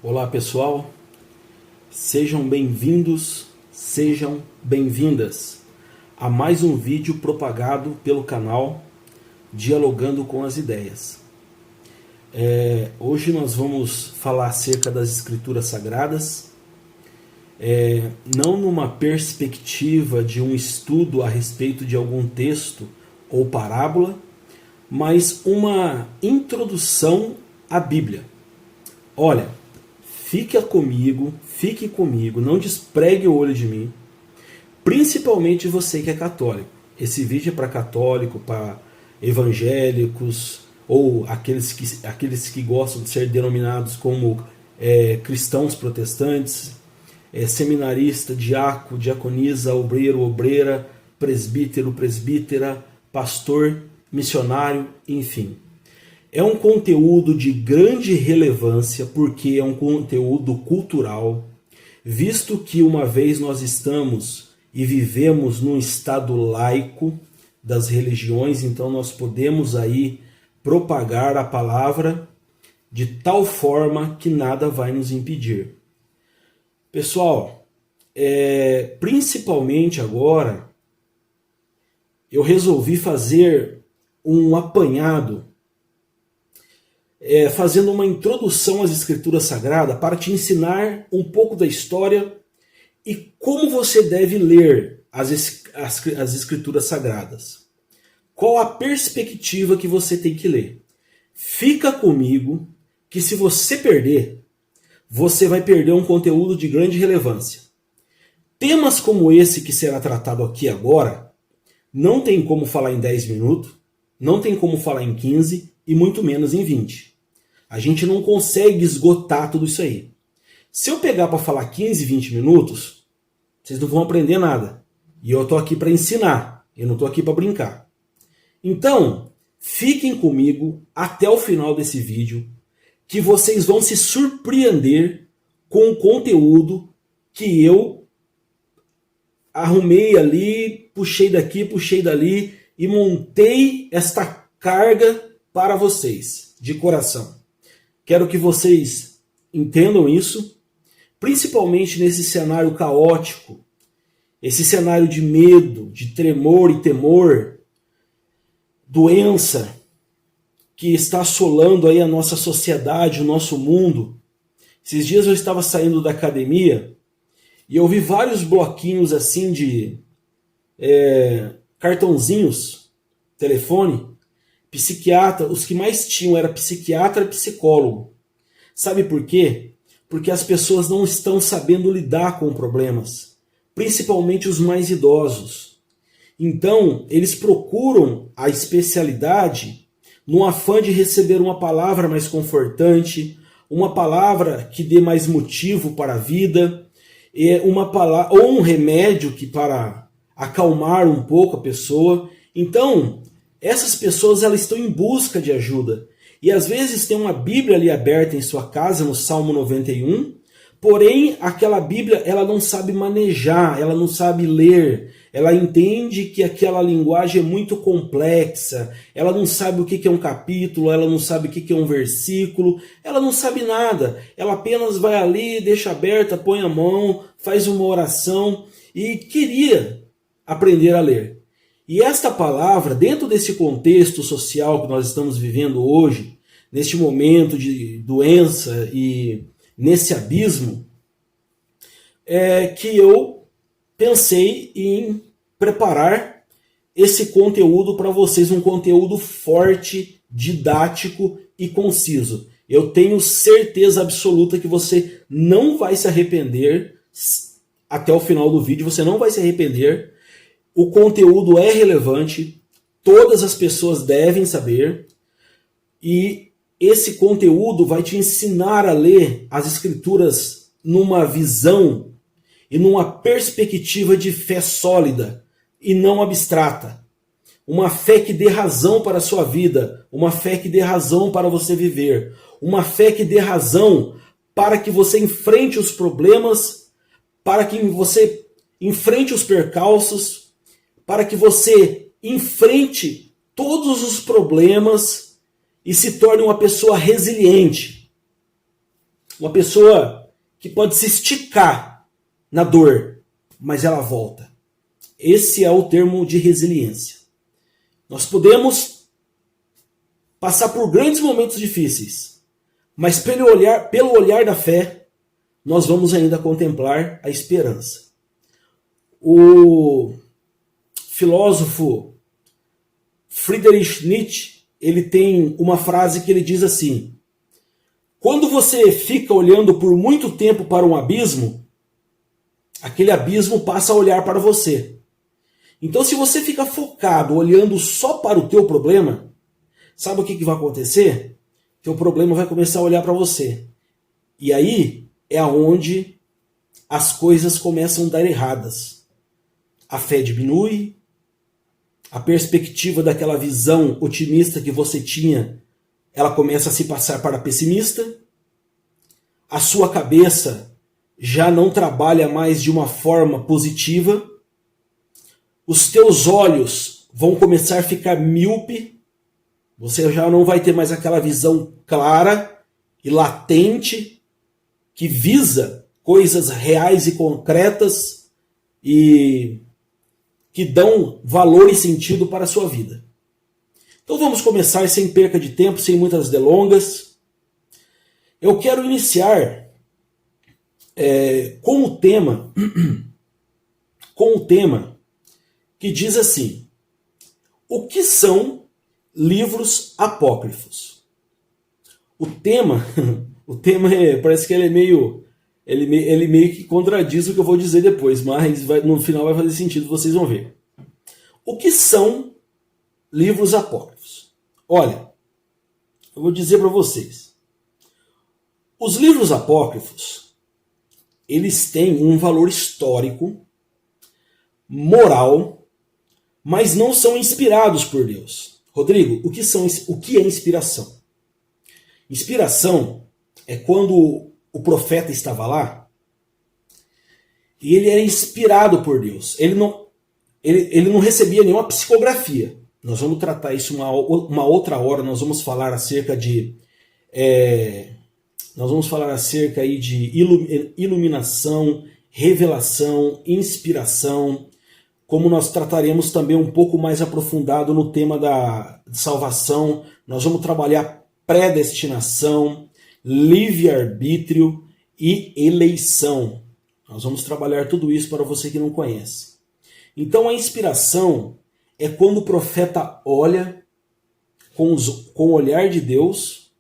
Olá pessoal, sejam bem-vindos, sejam bem-vindas a mais um vídeo propagado pelo canal Dialogando com as Ideias. Hoje nós vamos falar acerca das Escrituras Sagradas, não numa perspectiva de um estudo a respeito de algum texto ou parábola, mas uma introdução à Bíblia. Olha, fique comigo, não despregue o olho de mim, principalmente você que é católico. Esse vídeo é para católico, para evangélicos ou aqueles que gostam de ser denominados como cristãos protestantes, seminarista, diácono, diaconisa, obreiro, obreira, presbítero, presbítera, pastor, missionário, enfim. É um conteúdo de grande relevância porque é um conteúdo cultural, visto que uma vez nós estamos e vivemos num estado laico das religiões, então nós podemos aí propagar a palavra de tal forma que nada vai nos impedir. Pessoal, principalmente agora, eu resolvi fazer um apanhado fazendo uma introdução às Escrituras Sagradas para te ensinar um pouco da história e como você deve ler as Escrituras Sagradas. Qual a perspectiva que você tem que ler? Fica comigo que se você perder, você vai perder um conteúdo de grande relevância. Temas como esse que será tratado aqui agora, não tem como falar em 10 minutos, não tem como falar em 15 e muito menos em 20. A gente não consegue esgotar tudo isso aí. Se eu pegar para falar 15, 20 minutos, vocês não vão aprender nada. E eu estou aqui para ensinar, eu não estou aqui para brincar. Então, fiquem comigo até o final desse vídeo, que vocês vão se surpreender com o conteúdo que eu arrumei ali, puxei daqui, puxei dali e montei esta carga para vocês, de coração. Quero que vocês entendam isso, principalmente nesse cenário caótico, esse cenário de medo, de tremor e temor, doença que está assolando aí a nossa sociedade, o nosso mundo. Esses dias eu estava saindo da academia e eu vi vários bloquinhos assim de cartãozinhos, telefone, psiquiatra, os que mais tinham era psiquiatra e psicólogo. Sabe por quê? Porque as pessoas não estão sabendo lidar com problemas, principalmente os mais idosos. Então, eles procuram a especialidade no afã de receber uma palavra mais confortante, uma palavra que dê mais motivo para a vida, ou um remédio que para acalmar um pouco a pessoa. Então, essas pessoas elas estão em busca de ajuda. E às vezes tem uma Bíblia ali aberta em sua casa, no Salmo 91, porém aquela Bíblia ela não sabe manejar, ela não sabe ler, ela entende que aquela linguagem é muito complexa, ela não sabe o que é um capítulo, ela não sabe o que é um versículo, ela não sabe nada, ela apenas vai ali, deixa aberta, põe a mão, faz uma oração e queria aprender a ler. E esta palavra, dentro desse contexto social que nós estamos vivendo hoje, neste momento de doença e nesse abismo, que eu pensei em preparar esse conteúdo para vocês, um conteúdo forte, didático e conciso. Eu tenho certeza absoluta que você não vai se arrepender, até o final do vídeo você não vai se arrepender. O conteúdo é relevante, todas as pessoas devem saber, e esse conteúdo vai te ensinar a ler as Escrituras numa visão e numa perspectiva de fé sólida e não abstrata. Uma fé que dê razão para a sua vida, uma fé que dê razão para você viver, uma fé que dê razão para que você enfrente os problemas, para que você enfrente os percalços, para que você enfrente todos os problemas e se torne uma pessoa resiliente. Uma pessoa que pode se esticar na dor, mas ela volta. Esse é o termo de resiliência. Nós podemos passar por grandes momentos difíceis, mas pelo olhar da fé, nós vamos ainda contemplar a esperança. O filósofo Friedrich Nietzsche, ele tem uma frase que ele diz assim: quando você fica olhando por muito tempo para um abismo, aquele abismo passa a olhar para você. Então, se você fica focado olhando só para o teu problema, sabe o que vai acontecer? Teu problema vai começar a olhar para você. E aí é onde as coisas começam a dar erradas. A fé diminui, a perspectiva daquela visão otimista que você tinha, ela começa a se passar para pessimista, a sua cabeça já não trabalha mais de uma forma positiva, os teus olhos vão começar a ficar míope, você já não vai ter mais aquela visão clara e latente que visa coisas reais e concretas e que dão valor e sentido para a sua vida. Então vamos começar sem perca de tempo, sem muitas delongas. Eu quero iniciar com o tema que diz assim: o que são livros apócrifos? O tema parece que ele meio que contradiz o que eu vou dizer depois, mas no final vai fazer sentido, vocês vão ver. O que são livros apócrifos? Olha, eu vou dizer para vocês. Os livros apócrifos, eles têm um valor histórico, moral, mas não são inspirados por Deus. Rodrigo, o que é inspiração? Inspiração é quando o profeta estava lá e ele era inspirado por Deus. Ele não recebia nenhuma psicografia. Nós vamos tratar isso uma outra hora. Nós vamos falar acerca de iluminação, revelação, inspiração, como nós trataremos também um pouco mais aprofundado no tema da salvação. Nós vamos trabalhar predestinação, livre-arbítrio e eleição. Nós vamos trabalhar tudo isso para você que não conhece. Então a inspiração é quando o profeta olha com o olhar de Deus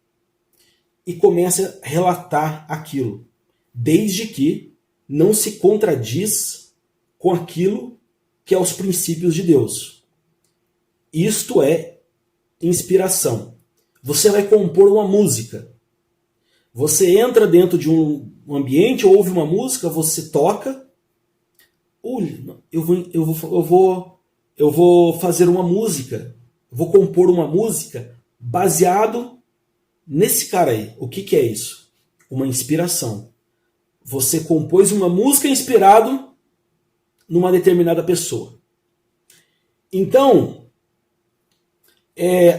e começa a relatar aquilo, desde que não se contradiz com aquilo que é os princípios de Deus. Isto é inspiração. Você vai compor uma música. Você entra dentro de um ambiente, ouve uma música, você toca. Eu vou fazer uma música. Vou compor uma música baseado nesse cara aí. O que é isso? Uma inspiração. Você compôs uma música inspirado numa determinada pessoa. Então,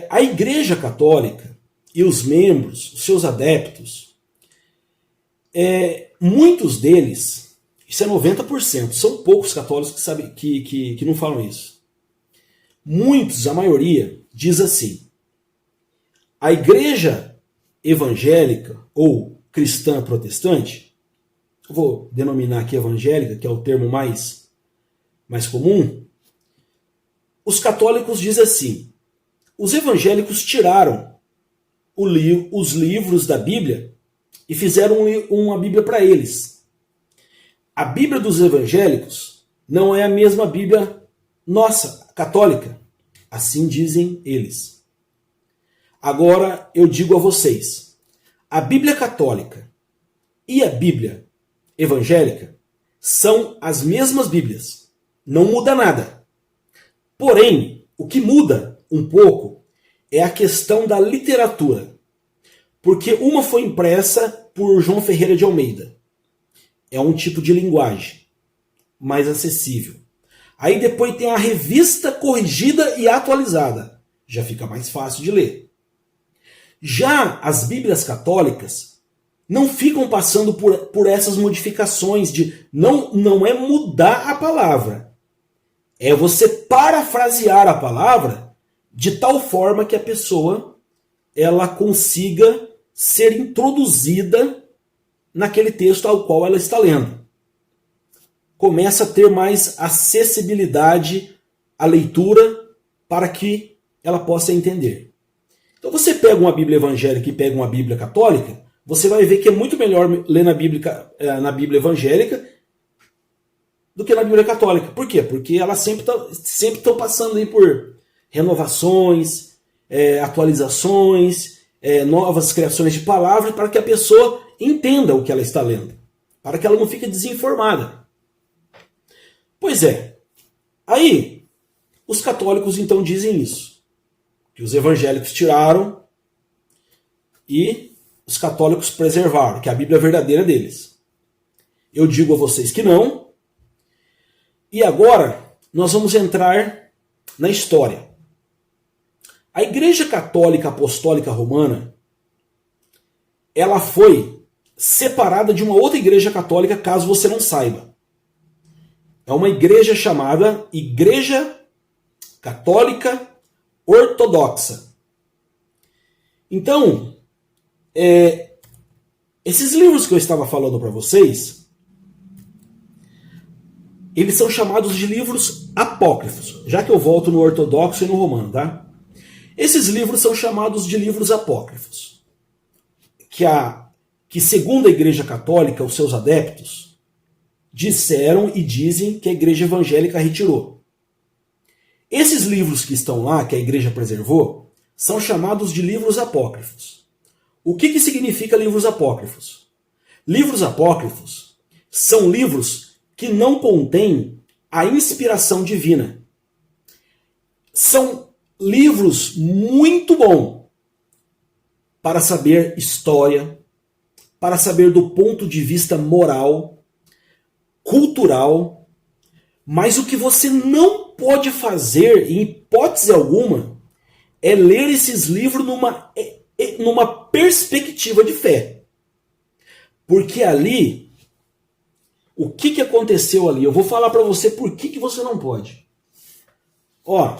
a Igreja Católica e os membros, os seus adeptos, muitos deles, isso é 90%, são poucos católicos que sabem que não falam isso. Muitos, a maioria, diz assim: a Igreja evangélica ou cristã protestante, eu vou denominar aqui evangélica, que é o termo mais comum, os católicos dizem assim: os evangélicos tiraram os livros da Bíblia e fizeram uma Bíblia para eles. A Bíblia dos evangélicos não é a mesma Bíblia nossa, católica. Assim dizem eles. Agora eu digo a vocês, a Bíblia católica e a Bíblia evangélica são as mesmas Bíblias. Não muda nada. Porém, o que muda um pouco é a questão da literatura. Porque uma foi impressa por João Ferreira de Almeida. É um tipo de linguagem mais acessível. Aí depois tem a revista corrigida e atualizada. Já fica mais fácil de ler. Já as Bíblias católicas não ficam passando por essas modificações de não é mudar a palavra, é você parafrasear a palavra de tal forma que a pessoa ela consiga ser introduzida naquele texto ao qual ela está lendo. Começa a ter mais acessibilidade à leitura para que ela possa entender. Então você pega uma Bíblia evangélica e pega uma Bíblia católica, você vai ver que é muito melhor ler na Bíblia evangélica do que na Bíblia católica. Por quê? Porque elas sempre estão passando aí por renovações, atualizações, novas criações de palavras para que a pessoa entenda o que ela está lendo, para que ela não fique desinformada. Pois é, aí os católicos então dizem isso, que os evangélicos tiraram e os católicos preservaram, que é a Bíblia verdadeira deles. Eu digo a vocês que não. E agora nós vamos entrar na história. A Igreja Católica Apostólica Romana, ela foi separada de uma outra igreja católica, caso você não saiba. É uma igreja chamada Igreja Católica Ortodoxa. Então, esses livros que eu estava falando para vocês, eles são chamados de livros apócrifos, já que eu volto no ortodoxo e no romano, tá? Esses livros são chamados de livros apócrifos, que segundo a Igreja Católica, os seus adeptos, disseram e dizem que a Igreja Evangélica retirou. Esses livros que estão lá, que a Igreja preservou, são chamados de livros apócrifos. O que significa livros apócrifos? Livros apócrifos são livros que não contêm a inspiração divina. São livros muito bons para saber história, para saber do ponto de vista moral, cultural, mas o que você não pode fazer, em hipótese alguma, é ler esses livros numa perspectiva de fé. Porque ali, o que aconteceu ali? Eu vou falar para você por que você não pode. Ó,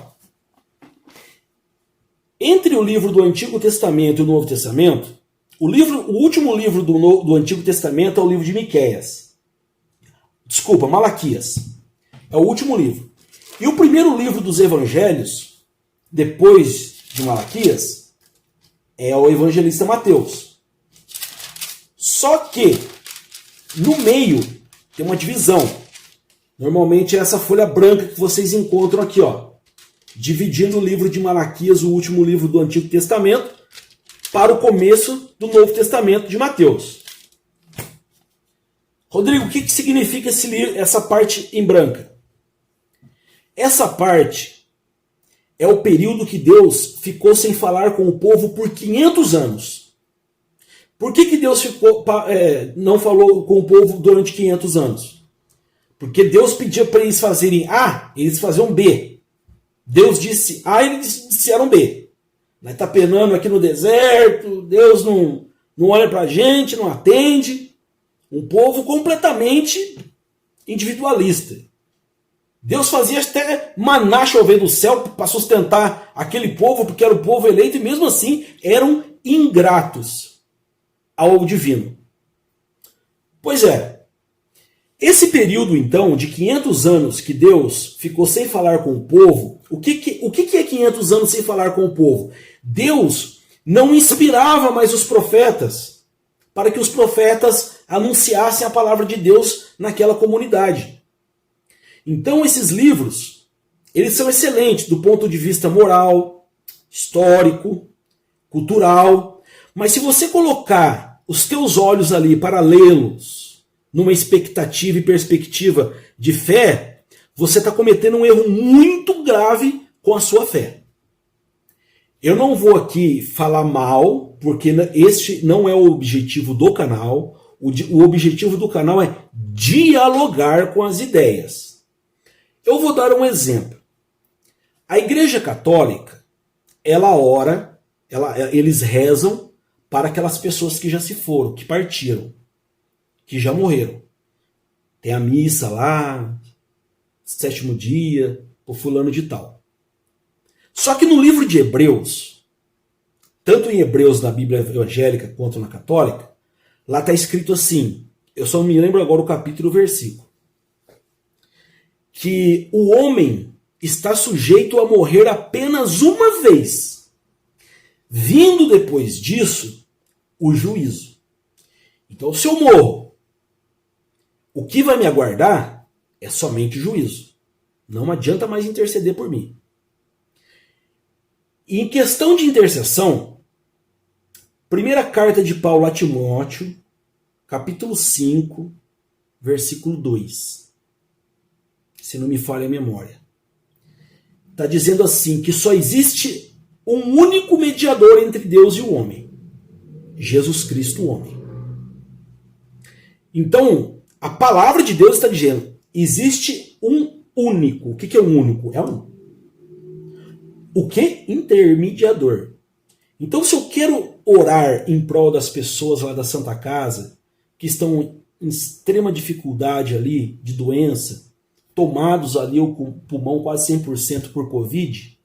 entre o livro do Antigo Testamento e o Novo Testamento, o último livro do Antigo Testamento é o livro de Miqueias. Desculpa, Malaquias. É o último livro. E o primeiro livro dos evangelhos, depois de Malaquias, é o evangelista Mateus. Só que, no meio, tem uma divisão. Normalmente é essa folha branca que vocês encontram aqui, ó, dividindo o livro de Malaquias, o último livro do Antigo Testamento, para o começo do Novo Testamento de Mateus. Rodrigo, o que significa essa parte em branca? Essa parte é o período que Deus ficou sem falar com o povo por 500 anos. Por que Deus não falou com o povo durante 500 anos? Porque Deus pedia para eles fazerem A, eles faziam B. Deus disse A, eles disseram B. Nós está penando aqui no deserto, Deus não olha para a gente, não atende. Um povo completamente individualista. Deus fazia até maná chover do céu para sustentar aquele povo, porque era o povo eleito, e mesmo assim eram ingratos ao divino. Pois é, esse período então de 500 anos que Deus ficou sem falar com o povo, o que é 500 anos sem falar com o povo? Deus não inspirava mais os profetas para que os profetas anunciassem a palavra de Deus naquela comunidade. Então esses livros, eles são excelentes do ponto de vista moral, histórico, cultural, mas se você colocar os teus olhos ali para lê-los numa expectativa e perspectiva de fé, você está cometendo um erro muito grave com a sua fé. Eu não vou aqui falar mal, porque este não é o objetivo do canal. O objetivo do canal é dialogar com as ideias. Eu vou dar um exemplo. A Igreja Católica, ela ora, eles rezam para aquelas pessoas que já se foram, que partiram, que já morreram. Tem a missa lá, 7º dia, o fulano de tal. Só que no livro de Hebreus, tanto em Hebreus na Bíblia evangélica quanto na católica, lá está escrito assim, eu só não me lembro agora o capítulo e o versículo, que o homem está sujeito a morrer apenas uma vez, vindo depois disso o juízo. Então, se eu morro, o que vai me aguardar é somente o juízo. Não adianta mais interceder por mim. E em questão de intercessão, primeira carta de Paulo a Timóteo, capítulo 5, versículo 2. Se não me falha a memória. Está dizendo assim, que só existe um único mediador entre Deus e o homem. Jesus Cristo, o homem. Então, a palavra de Deus está dizendo, existe um único. O que é um único? É um. O que? Intermediador. Então, se eu quero orar em prol das pessoas lá da Santa Casa, que estão em extrema dificuldade ali, de doença, tomados ali com o pulmão quase 100% por Covid,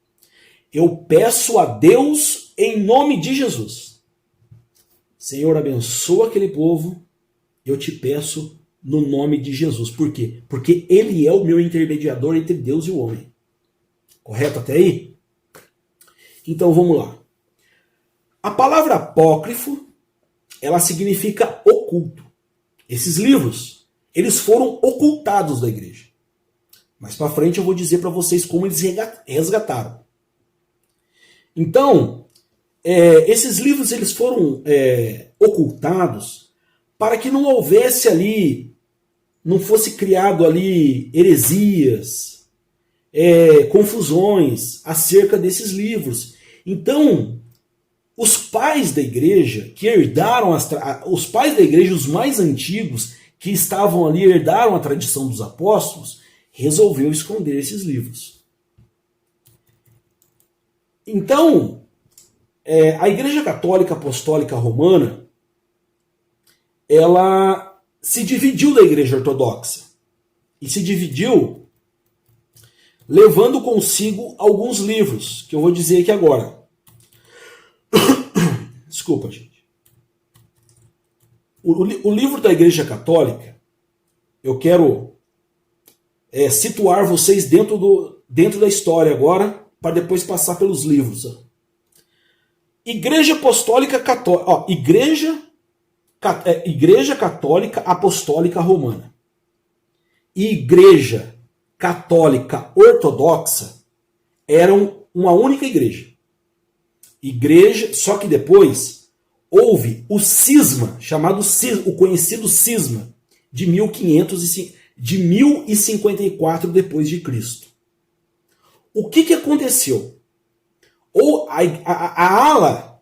eu peço a Deus em nome de Jesus. Senhor, abençoa aquele povo, eu te peço no nome de Jesus. Por quê? Porque ele é o meu intermediador entre Deus e o homem. Correto até aí? Então vamos lá. A palavra apócrifo, ela significa oculto. Esses livros, eles foram ocultados da igreja. Mais para frente eu vou dizer para vocês como eles resgataram. Então, esses livros eles foram ocultados para que não houvesse ali, não fosse criado ali heresias, confusões acerca desses livros. Então, os pais da igreja que herdaram os pais da igreja, os mais antigos, que estavam ali, herdaram a tradição dos apóstolos, resolveu esconder esses livros. Então, a Igreja Católica Apostólica Romana, ela se dividiu da Igreja Ortodoxa. E se dividiu levando consigo alguns livros, que eu vou dizer aqui agora. Desculpa, gente. O livro da Igreja Católica, eu quero situar vocês dentro da história agora, para depois passar pelos livros. Igreja Apostólica Católica, Igreja Católica Apostólica Romana. Igreja Católica Ortodoxa eram uma única igreja. Só que depois houve o cisma, o conhecido cisma de 1054 depois de Cristo. O que aconteceu? Ou a ala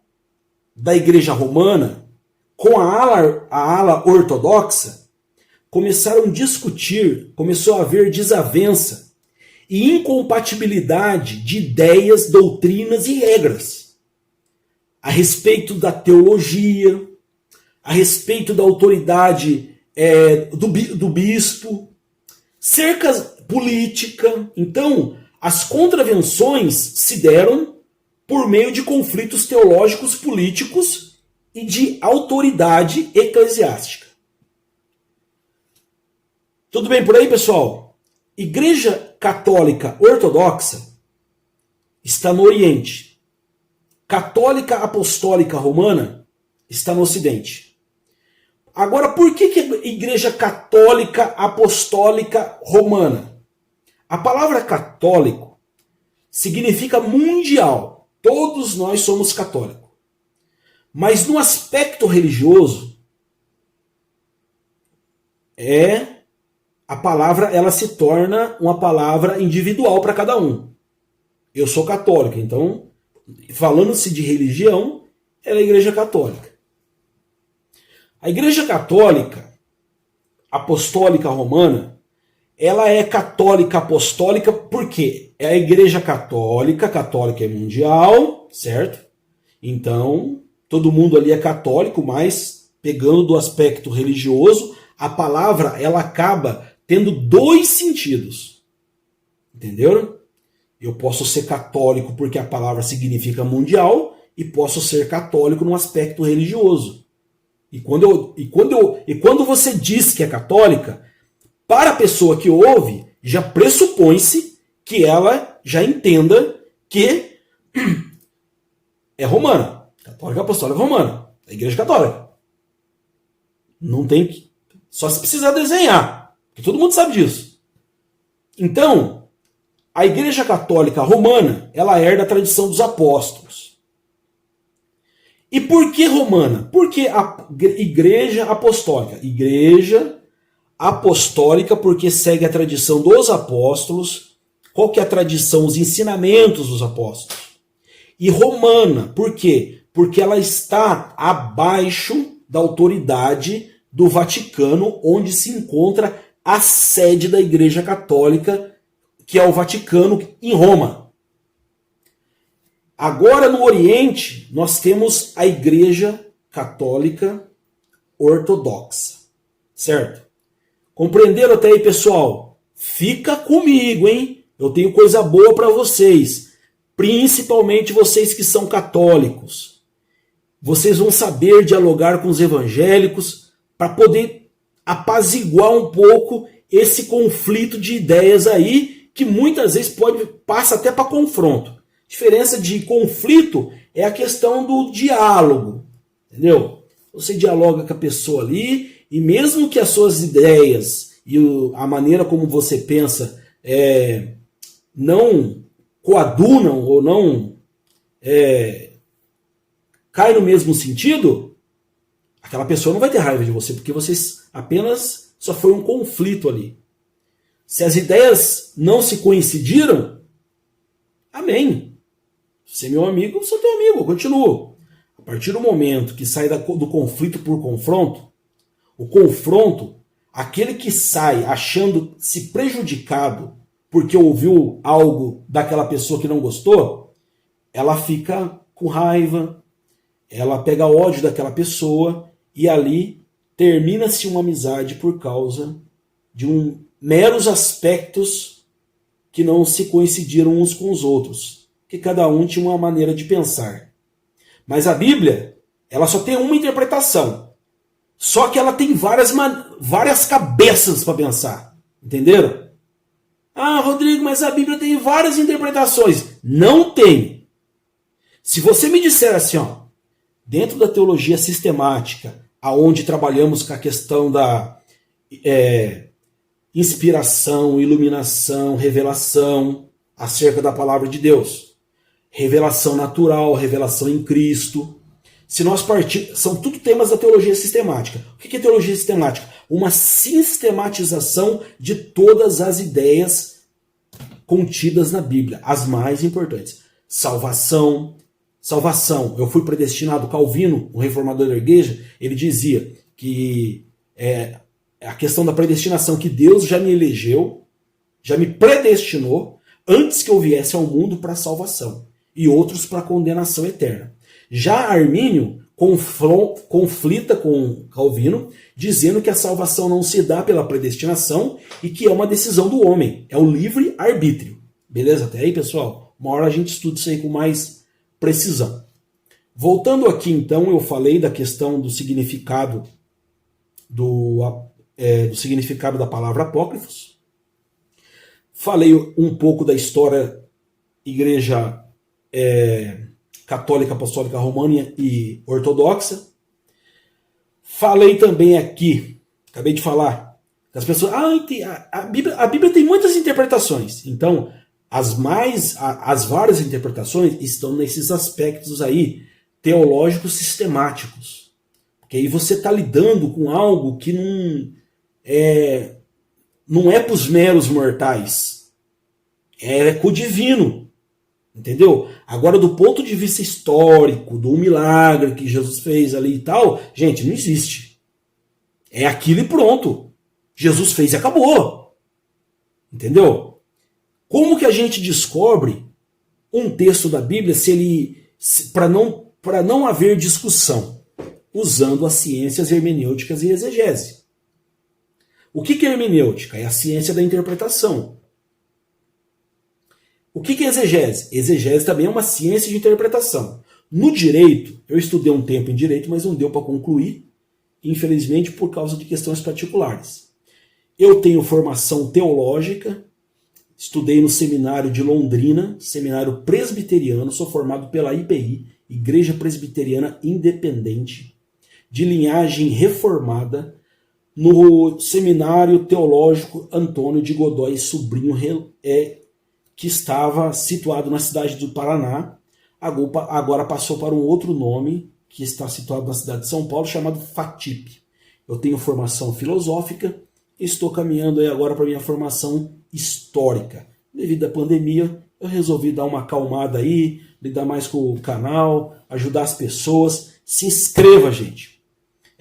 da Igreja Romana com a ala ortodoxa começaram a discutir, começou a haver desavença e incompatibilidade de ideias, doutrinas e regras a respeito da teologia, a respeito da autoridade do bispo, cerca política. Então, as contravenções se deram por meio de conflitos teológicos, políticos e de autoridade eclesiástica. Tudo bem por aí, pessoal? Igreja Católica Ortodoxa está no Oriente. Católica Apostólica Romana está no Ocidente. Agora, por que a Igreja Católica Apostólica Romana? A palavra católico significa mundial. Todos nós somos católicos. Mas no aspecto religioso, a palavra ela se torna uma palavra individual para cada um. Eu sou católico, então, falando-se de religião, ela é a Igreja Católica. A Igreja Católica Apostólica Romana, ela é católica apostólica porque é a Igreja Católica é mundial, certo? Então, todo mundo ali é católico, mas pegando do aspecto religioso, a palavra ela acaba tendo dois sentidos. Entenderam? Eu posso ser católico porque a palavra significa mundial e posso ser católico no aspecto religioso. E quando você diz que é católica, para a pessoa que ouve, já pressupõe-se que ela já entenda que é romana, católica apostólica romana, a igreja católica. Não tem que... Só se precisar desenhar, porque todo mundo sabe disso. Então, a igreja católica romana, ela herda a tradição dos apóstolos. E por que romana? Porque a igreja apostólica. Igreja apostólica porque segue a tradição dos apóstolos. Qual que é a tradição? Os ensinamentos dos apóstolos. E romana, por quê? Porque ela está abaixo da autoridade do Vaticano, onde se encontra a sede da Igreja Católica, que é o Vaticano, em Roma. Agora, no Oriente, nós temos a Igreja Católica Ortodoxa. Certo? Compreenderam até aí, pessoal? Fica comigo, hein? Eu tenho coisa boa para vocês. Principalmente vocês que são católicos. Vocês vão saber dialogar com os evangélicos para poder apaziguar um pouco esse conflito de ideias aí, que muitas vezes passa até para confronto. A diferença de conflito é a questão do diálogo. Entendeu? Você dialoga com a pessoa ali, e mesmo que as suas ideias e a maneira como você pensa não coadunam ou não cai no mesmo sentido, aquela pessoa não vai ter raiva de você, porque vocês apenas só foi um conflito ali. Se as ideias não se coincidiram, amém. Você é meu amigo, eu sou teu amigo, eu continuo. A partir do momento que sai do conflito por confronto, o confronto, aquele que sai achando-se prejudicado porque ouviu algo daquela pessoa que não gostou, ela fica com raiva, ela pega ódio daquela pessoa e ali termina-se uma amizade por causa de meros aspectos que não se coincidiram uns com os outros, que cada um tinha uma maneira de pensar. Mas a Bíblia, ela só tem uma interpretação, só que ela tem várias cabeças para pensar, entenderam? Ah, Rodrigo, mas a Bíblia tem várias interpretações. Não tem. Se você me disser assim, ó, dentro da teologia sistemática, aonde trabalhamos com a questão da inspiração, iluminação, revelação acerca da palavra de Deus, revelação natural, revelação em Cristo, se nós são tudo temas da teologia sistemática. O que é teologia sistemática? Uma sistematização de todas as ideias contidas na Bíblia, as mais importantes. Salvação. Eu fui predestinado. Calvino, o reformador da igreja, ele dizia que a questão da predestinação, que Deus já me elegeu, já me predestinou antes que eu viesse ao mundo para salvação e outros para condenação eterna. Já Armínio conflita com Calvino, dizendo que a salvação não se dá pela predestinação e que é uma decisão do homem, é o livre-arbítrio. Beleza? Até aí, pessoal? Uma hora a gente estuda isso aí com mais precisão. Voltando aqui, então, eu falei da questão do significado do significado da palavra apócrifos. Falei um pouco da história igreja católica, apostólica, romana e ortodoxa. Falei também aqui, acabei de falar, as pessoas, a Bíblia tem muitas interpretações. Então, as várias interpretações estão nesses aspectos aí, teológicos sistemáticos. Porque aí você está lidando com algo que não é para os meros mortais. É com o divino. Entendeu? Agora, do ponto de vista histórico, do milagre que Jesus fez ali e tal, gente, não existe. É aquilo e pronto. Jesus fez e acabou. Entendeu? Como que a gente descobre um texto da Bíblia para não para não haver discussão, usando as ciências hermenêuticas e exegese. O que é hermenêutica? É a ciência da interpretação. O que é exegese? Exegese também é uma ciência de interpretação. No direito, eu estudei um tempo em direito, mas não deu para concluir, infelizmente por causa de questões particulares. Eu tenho formação teológica, estudei no seminário de Londrina, seminário presbiteriano, sou formado pela IPI, Igreja Presbiteriana Independente, de linhagem reformada, no seminário teológico Antônio de Godoy Sobrinho, que estava situado na cidade do Paraná, agora passou para um outro nome, que está situado na cidade de São Paulo, chamado FATIP. Eu tenho formação filosófica e estou caminhando aí agora para a minha formação histórica. Devido à pandemia, eu resolvi dar uma acalmada aí, lidar mais com o canal, ajudar as pessoas. Se inscreva, gente.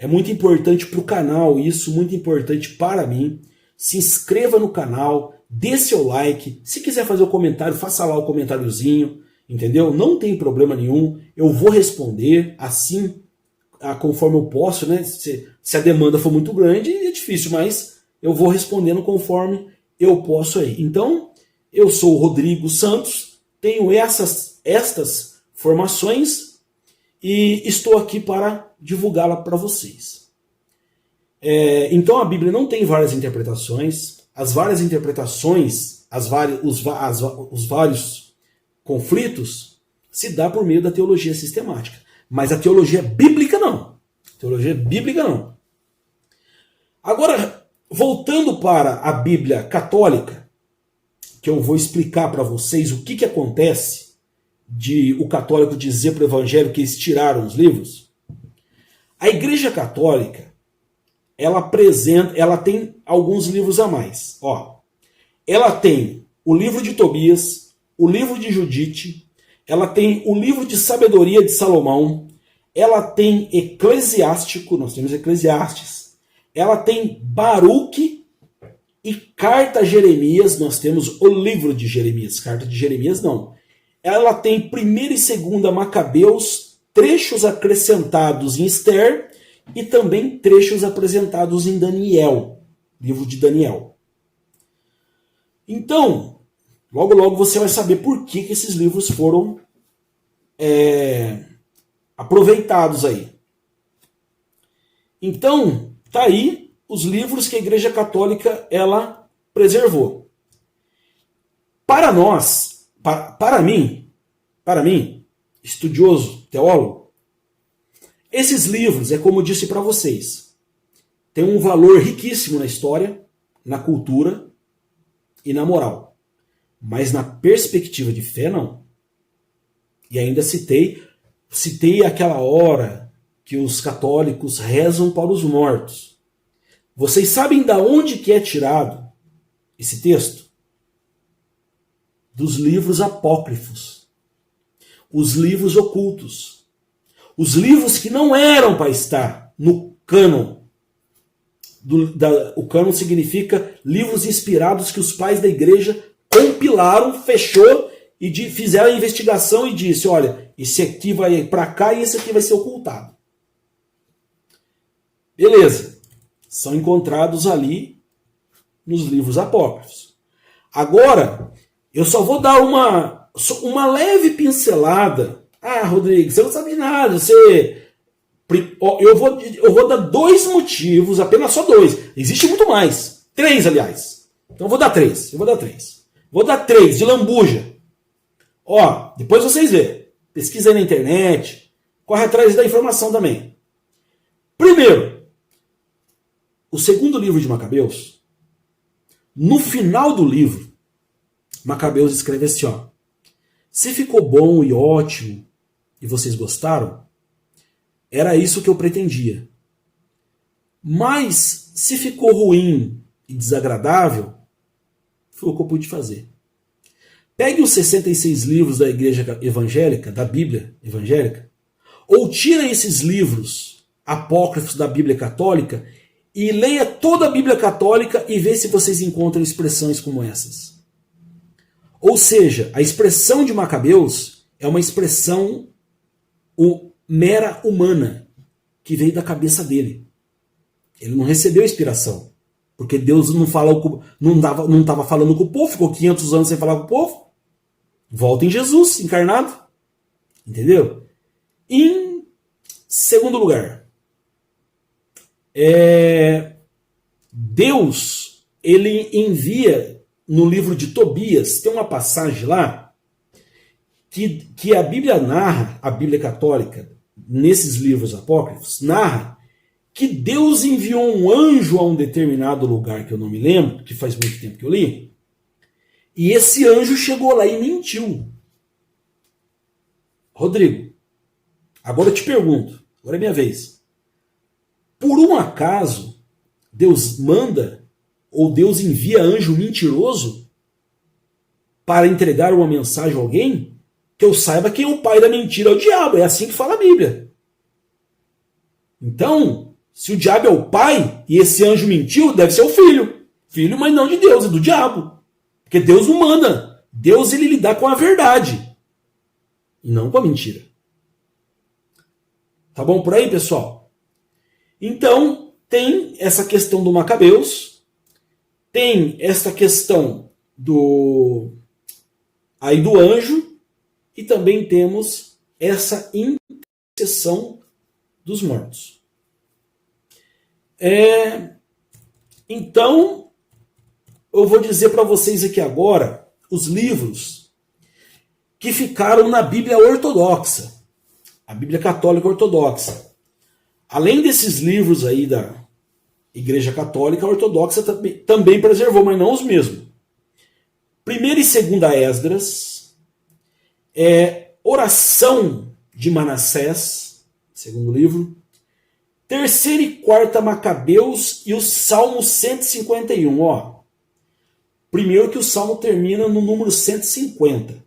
É muito importante para o canal isso, muito importante para mim. Se inscreva no canal, dê seu like. Se quiser fazer o comentário, faça lá o comentáriozinho, entendeu? Não tem problema nenhum. Eu vou responder assim, conforme eu posso, né? Se a demanda for muito grande, é difícil, mas eu vou respondendo conforme eu posso aí. Então, eu sou o Rodrigo Santos, tenho estas formações e estou aqui para divulgá-la para vocês. Então a Bíblia não tem várias interpretações. As várias interpretações, os vários conflitos se dá por meio da teologia sistemática. Mas a teologia bíblica não. Teologia bíblica não. Agora, voltando para a Bíblia católica, que eu vou explicar para vocês o que acontece de o católico dizer para o evangelho que eles tiraram os livros. A Igreja Católica, ela tem alguns livros a mais. Ela tem o livro de Tobias, o livro de Judite, ela tem o livro de Sabedoria de Salomão, ela tem Eclesiástico, nós temos Eclesiastes, ela tem Baruque e Carta a Jeremias, nós temos o livro de Jeremias, Carta de Jeremias não. Ela tem 1ª e 2ª Macabeus, trechos acrescentados em Esther e também trechos apresentados em Daniel, livro de Daniel. Então, logo você vai saber por que esses livros foram aproveitados aí. Então, tá aí os livros que a Igreja Católica ela preservou. Para nós, para mim, estudioso, teólogo, esses livros, como eu disse para vocês, têm um valor riquíssimo na história, na cultura e na moral. Mas na perspectiva de fé, não. E ainda citei aquela hora que os católicos rezam para os mortos. Vocês sabem de onde que é tirado esse texto? Dos livros apócrifos. Os livros ocultos. Os livros que não eram para estar no cânon. O cânon significa livros inspirados que os pais da igreja compilaram, fechou e fizeram a investigação e disse, olha, esse aqui vai para cá e esse aqui vai ser ocultado. Beleza. São encontrados ali nos livros apócrifos. Agora, eu só vou dar uma leve pincelada. Ah, Rodrigo, você não sabe nada. Eu vou dar 2 motivos, apenas só 2. Existe muito mais. 3, aliás. Então eu vou dar 3. Vou dar 3 de lambuja. Depois vocês vêem. Pesquisa aí na internet. Corre atrás da informação também. Primeiro, o 2º livro de Macabeus, no final do livro, Macabeus escreve assim, se ficou bom e ótimo e vocês gostaram, era isso que eu pretendia. Mas se ficou ruim e desagradável, foi o que eu pude fazer. Pegue os 66 livros da igreja evangélica, da Bíblia evangélica, ou tira esses livros apócrifos da Bíblia católica e leia toda a Bíblia católica e vê se vocês encontram expressões como essas. Ou seja, a expressão de Macabeus é uma expressão, mera humana, que veio da cabeça dele. Ele não recebeu inspiração, porque Deus não estava falando com o povo, ficou 500 anos sem falar com o povo. Volta em Jesus, encarnado. Entendeu? Em segundo lugar, Deus, ele envia no livro de Tobias, tem uma passagem lá, que a Bíblia narra, a Bíblia católica, nesses livros apócrifos, narra que Deus enviou um anjo a um determinado lugar, que eu não me lembro, que faz muito tempo que eu li, e esse anjo chegou lá e mentiu. Rodrigo, agora eu te pergunto, agora é minha vez. Por um acaso, Deus manda ou Deus envia anjo mentiroso para entregar uma mensagem a alguém? Que eu saiba que o pai da mentira é o diabo, é assim que fala a Bíblia. Então, se o diabo é o pai e esse anjo mentiu, deve ser o filho. Filho, mas não de Deus, é do diabo. Porque Deus não manda. Deus, ele lida com a verdade e não com a mentira. Tá bom por aí, pessoal? Então, tem essa questão do Macabeus, tem essa questão do anjo, e também temos essa intercessão dos mortos. Então, eu vou dizer para vocês aqui agora os livros que ficaram na Bíblia ortodoxa, a Bíblia católica ortodoxa. Além desses livros aí da Igreja Católica, a ortodoxa também preservou, mas não os mesmos. Primeira e segunda Esdras, Oração de Manassés, segundo livro, terceira e quarta Macabeus e o Salmo 151. Ó. Primeiro que o Salmo termina no número 150.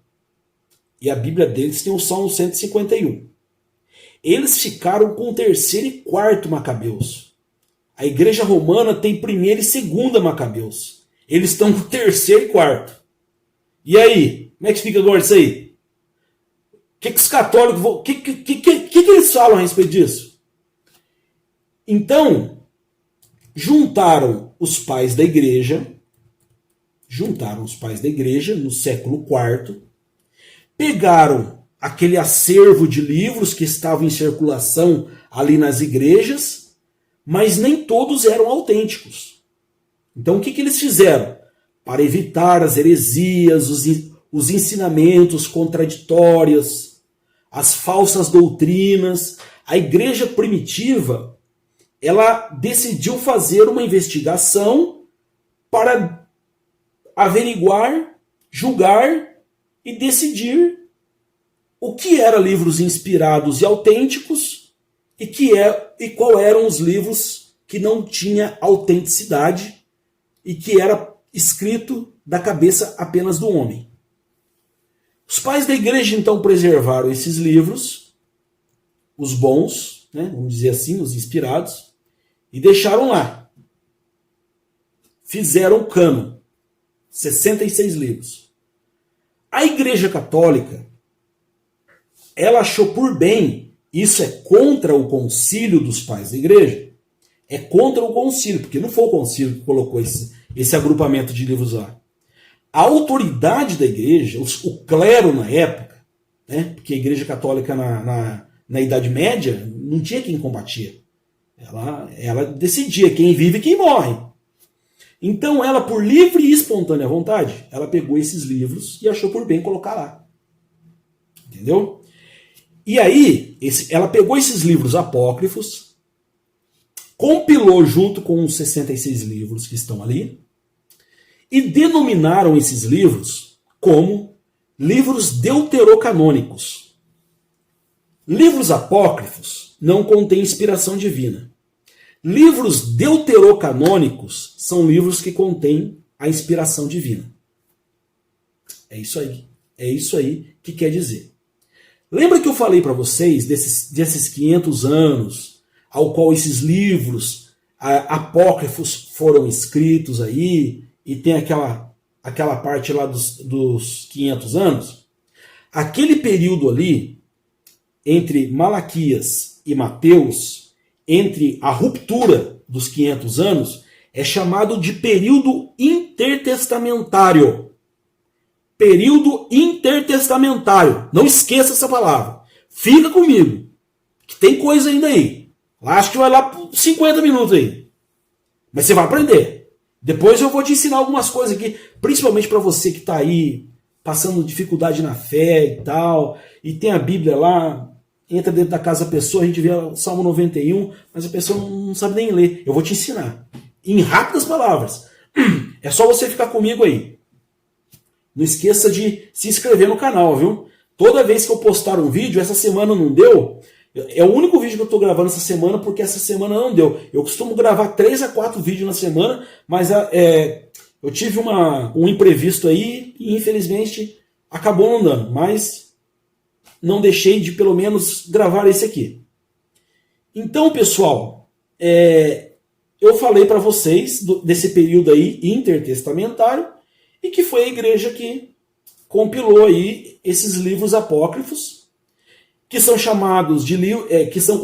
E a Bíblia deles tem o Salmo 151. Eles ficaram com o terceiro e quarto Macabeus. A Igreja Romana tem primeira e segunda Macabeus. Eles estão com o terceiro e quarto. E aí? Como é que fica agora isso aí? O que os católicos vão... O que eles falam a respeito disso? Então, juntaram os pais da igreja no século IV, pegaram aquele acervo de livros que estavam em circulação ali nas igrejas, mas nem todos eram autênticos. Então, o que eles fizeram? Para evitar as heresias, os ensinamentos contraditórios, as falsas doutrinas, a igreja primitiva, ela decidiu fazer uma investigação para averiguar, julgar e decidir o que eram livros inspirados e autênticos e qual eram os livros que não tinha autenticidade e que era escrito da cabeça apenas do homem. Os pais da igreja, então, preservaram esses livros, os bons, né, vamos dizer assim, os inspirados, e deixaram lá. Fizeram cânon, 66 livros. A Igreja Católica, ela achou por bem, isso é contra o concílio dos pais da igreja, é contra o concílio, porque não foi o concílio que colocou esse agrupamento de livros lá. A autoridade da igreja, o clero na época, né, porque a Igreja Católica na Idade Média não tinha quem combatia. Ela decidia quem vive e quem morre. Então ela, por livre e espontânea vontade, ela pegou esses livros e achou por bem colocar lá. Entendeu? E aí, ela pegou esses livros apócrifos, compilou junto com os 66 livros que estão ali, e denominaram esses livros como livros deuterocanônicos. Livros apócrifos não contêm inspiração divina. Livros deuterocanônicos são livros que contêm a inspiração divina. É isso aí. É isso aí que quer dizer. Lembra que eu falei para vocês desses 500 anos ao qual esses livros apócrifos foram escritos aí, e tem aquela parte lá dos 500 anos? Aquele período ali entre Malaquias e Mateus, entre a ruptura dos 500 anos, é chamado de período intertestamentário. Período intertestamentário. Não esqueça essa palavra. Fica comigo, que tem coisa ainda aí. Acho que vai lá por 50 minutos aí. Mas você vai aprender. Depois eu vou te ensinar algumas coisas aqui, principalmente para você que está aí passando dificuldade na fé e tal, e tem a Bíblia lá, entra dentro da casa da pessoa, a gente vê o Salmo 91, mas a pessoa não sabe nem ler. Eu vou te ensinar. Em rápidas palavras. É só você ficar comigo aí. Não esqueça de se inscrever no canal, viu? Toda vez que eu postar um vídeo, essa semana não deu, é o único vídeo que eu estou gravando essa semana, porque essa semana não deu. Eu costumo gravar 3 a 4 vídeos na semana, mas eu tive um imprevisto aí e infelizmente acabou não dando. Mas não deixei de pelo menos gravar esse aqui. Então, pessoal, eu falei para vocês desse período aí intertestamentário e que foi a igreja que compilou aí esses livros apócrifos, que são chamados de que são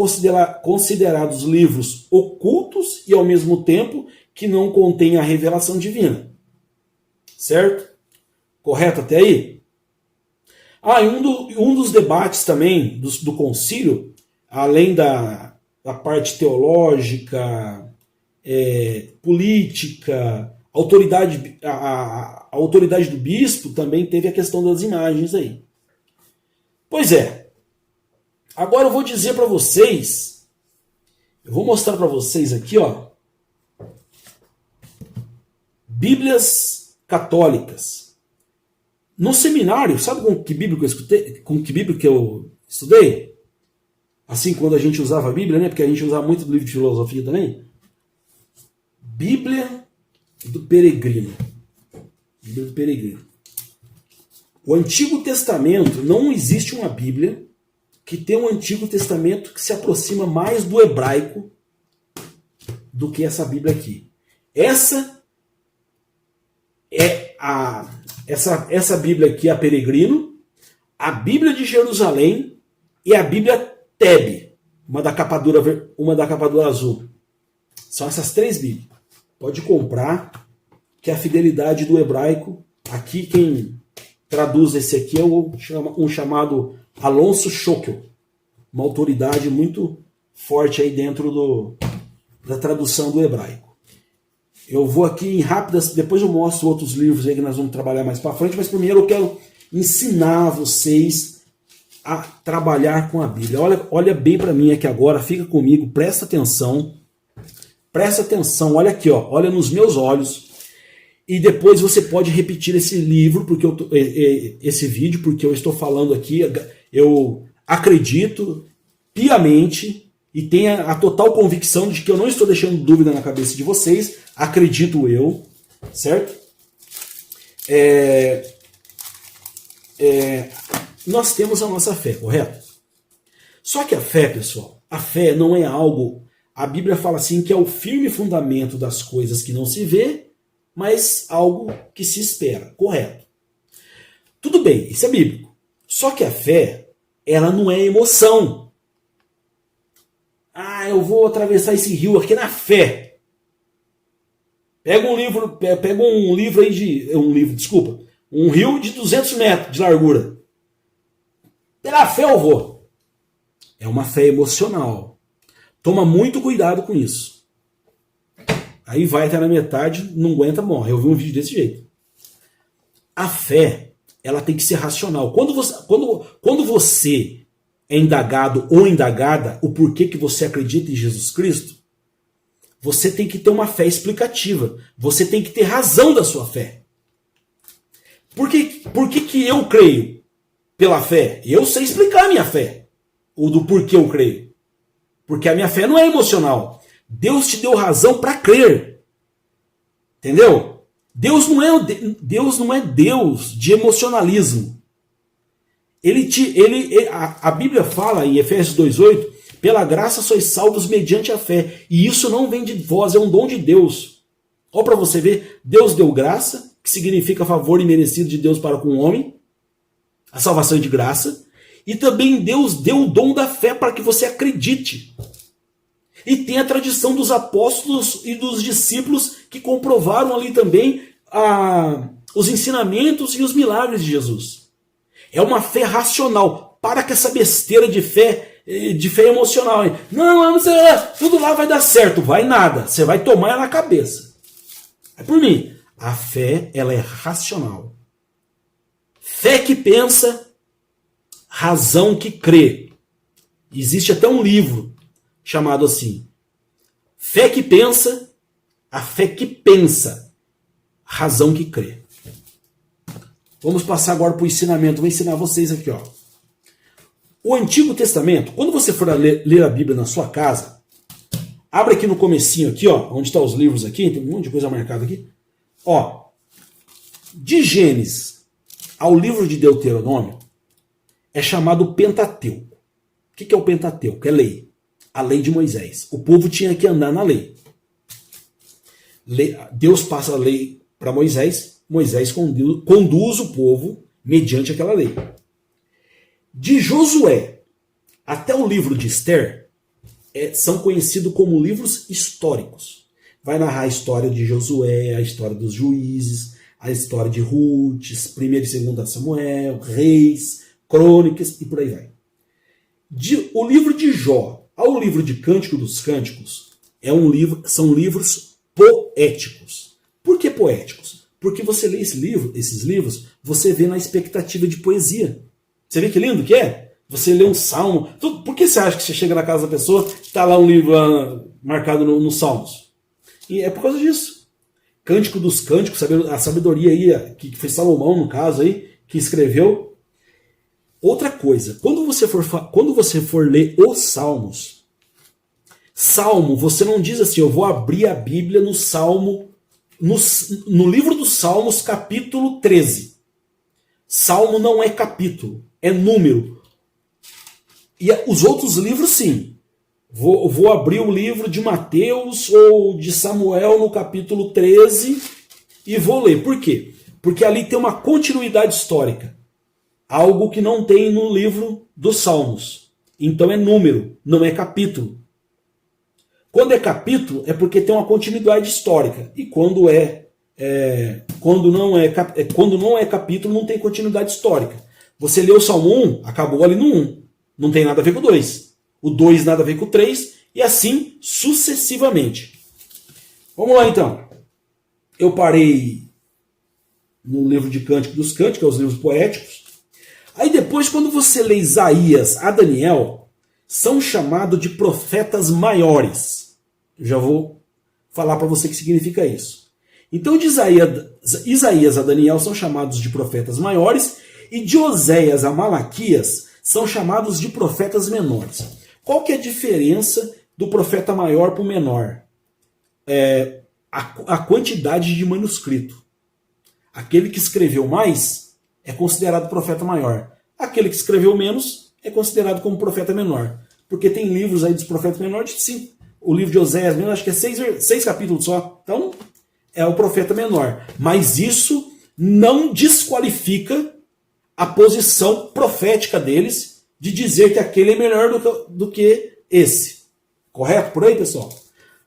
considerados livros ocultos e ao mesmo tempo que não contêm a revelação divina. Certo? Correto até aí? E um dos debates também do concílio, além da parte teológica, política, a autoridade do bispo, também teve a questão das imagens aí. Pois é. Agora eu vou dizer para vocês, eu vou mostrar para vocês aqui, ó, Bíblias católicas. No seminário, sabe com que Bíblia que eu estudei? Assim, quando a gente usava a Bíblia, né? Porque a gente usava muito do livro de filosofia também. Bíblia do Peregrino. Bíblia do Peregrino. O Antigo Testamento, não existe uma Bíblia que tem um Antigo Testamento que se aproxima mais do hebraico do que essa Bíblia aqui. Essa Bíblia aqui é a Peregrino, a Bíblia de Jerusalém e a Bíblia Tebe, uma da capa dura azul. São essas 3 Bíblias. Pode comprar, que é a fidelidade do hebraico. Aqui quem traduz esse aqui é um chamado Alonso Schockel, uma autoridade muito forte aí dentro da tradução do hebraico. Eu vou aqui em rápidas, depois eu mostro outros livros aí que nós vamos trabalhar mais para frente, mas primeiro eu quero ensinar vocês a trabalhar com a Bíblia. Olha bem para mim aqui agora, fica comigo, presta atenção, olha aqui, ó, olha nos meus olhos. E depois você pode repetir esse livro, esse vídeo, porque eu estou falando aqui, eu acredito piamente e tenho a total convicção de que eu não estou deixando dúvida na cabeça de vocês, acredito eu, certo? Nós temos a nossa fé, correto? Só que a fé, pessoal, a fé não é algo, a Bíblia fala assim que é o firme fundamento das coisas que não se vê, mas algo que se espera, correto? Tudo bem, isso é bíblico. Só que a fé, ela não é emoção. Eu vou atravessar esse rio aqui na fé. Pega um livro aí um rio de 200 metros de largura. Pela fé eu vou. É uma fé emocional. Toma muito cuidado com isso. Aí vai até na metade, não aguenta, morre. Eu vi um vídeo desse jeito. A fé, ela tem que ser racional. Quando você é indagado ou indagada o porquê que você acredita em Jesus Cristo, você tem que ter uma fé explicativa. Você tem que ter razão da sua fé. Por que eu creio pela fé? Eu sei explicar a minha fé. Ou do porquê eu creio. Porque a minha fé não é emocional. Deus te deu razão para crer. Entendeu? Deus não é Deus de emocionalismo. A Bíblia fala em Efésios 2:8, pela graça sois salvos mediante a fé. E isso não vem de vós, é um dom de Deus. Olha para você ver, Deus deu graça, que significa favor imerecido de Deus para com o homem. A salvação é de graça. E também Deus deu o dom da fé para que você acredite. E tem a tradição dos apóstolos e dos discípulos que comprovaram ali também os ensinamentos e os milagres de Jesus. É uma fé racional. Para com essa besteira de fé emocional. Hein? Não, tudo lá vai dar certo. Vai nada. Você vai tomar ela na cabeça. É por mim. A fé, ela é racional. Fé que pensa, razão que crê. Existe até um livro chamado assim. Fé que pensa, a fé que pensa, razão que crê. Vamos passar agora para o ensinamento. Vou ensinar vocês aqui, ó. O Antigo Testamento, quando você for ler a Bíblia na sua casa, abre aqui no comecinho aqui, ó, onde estão os livros aqui, tem um monte de coisa marcada aqui. Ó, de Gênesis ao livro de Deuteronômio é chamado Pentateuco. O que é o Pentateuco? É lei. A lei de Moisés. O povo tinha que andar na lei. Deus passa a lei para Moisés, Moisés conduz o povo mediante aquela lei. De Josué até o livro de Esther são conhecidos como livros históricos. Vai narrar a história de Josué, a história dos juízes, a história de Ruth, 1ª e 2ª Samuel, Reis, Crônicas e por aí vai. O livro de Jó ao livro de Cântico dos Cânticos são livros poéticos. Por que poéticos? Porque você lê esses livros, você vê na expectativa de poesia. Você vê que lindo que é? Você lê um salmo. Por que você acha que você chega na casa da pessoa e está lá um livro marcado nos salmos? E é por causa disso. Cântico dos Cânticos, a sabedoria aí, que foi Salomão, no caso, aí, que escreveu. Outra coisa, quando você for ler os salmos, salmo, você não diz assim, eu vou abrir a Bíblia no salmo, no livro dos Salmos, capítulo 13. Salmo não é capítulo, é número. E os outros livros, sim. Vou abrir o livro de Mateus ou de Samuel no capítulo 13 e vou ler. Por quê? Porque ali tem uma continuidade histórica. Algo que não tem no livro dos Salmos. Então é número, não é capítulo. Quando é capítulo, é porque tem uma continuidade histórica. E quando não é capítulo, não tem continuidade histórica. Você leu o Salmo 1, acabou ali no 1. Não tem nada a ver com o 2. O 2 nada a ver com o 3. E assim sucessivamente. Vamos lá então. Eu parei no livro de Cântico dos Cânticos, que é os livros poéticos. Aí depois, quando você lê Isaías a Daniel, são chamados de profetas maiores. Eu já vou falar para você o que significa isso. Então, de Isaías a Daniel são chamados de profetas maiores, e de Oséias a Malaquias são chamados de profetas menores. Qual que é a diferença do profeta maior para o menor? A quantidade de manuscrito. Aquele que escreveu mais é considerado profeta maior. Aquele que escreveu menos é considerado como profeta menor. Porque tem livros aí dos profetas menores de 5. O livro de Oséias mesmo, acho que é 6 capítulos só. Então, é o profeta menor. Mas isso não desqualifica a posição profética deles de dizer que aquele é melhor do que esse. Correto por aí, pessoal?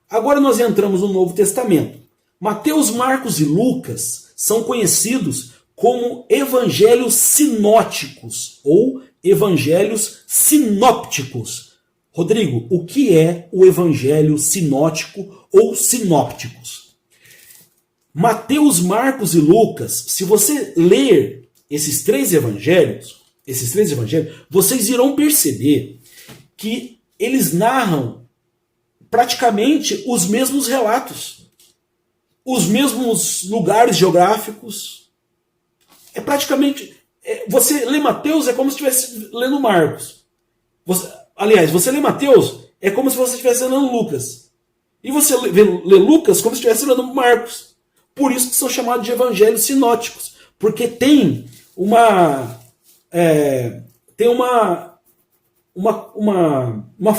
Agora nós entramos no Novo Testamento. Mateus, Marcos e Lucas são conhecidos como evangelhos sinóticos ou evangelhos sinópticos. Rodrigo, o que é o evangelho sinótico ou sinópticos? Mateus, Marcos e Lucas, se você ler esses três evangelhos, vocês irão perceber que eles narram praticamente os mesmos relatos, os mesmos lugares geográficos. É praticamente... Você lê Mateus é como se estivesse lendo Marcos. Você lê Mateus é como se você estivesse lendo Lucas. E você lê Lucas como se estivesse lendo Marcos. Por isso que são chamados de evangelhos sinóticos. Porque tem uma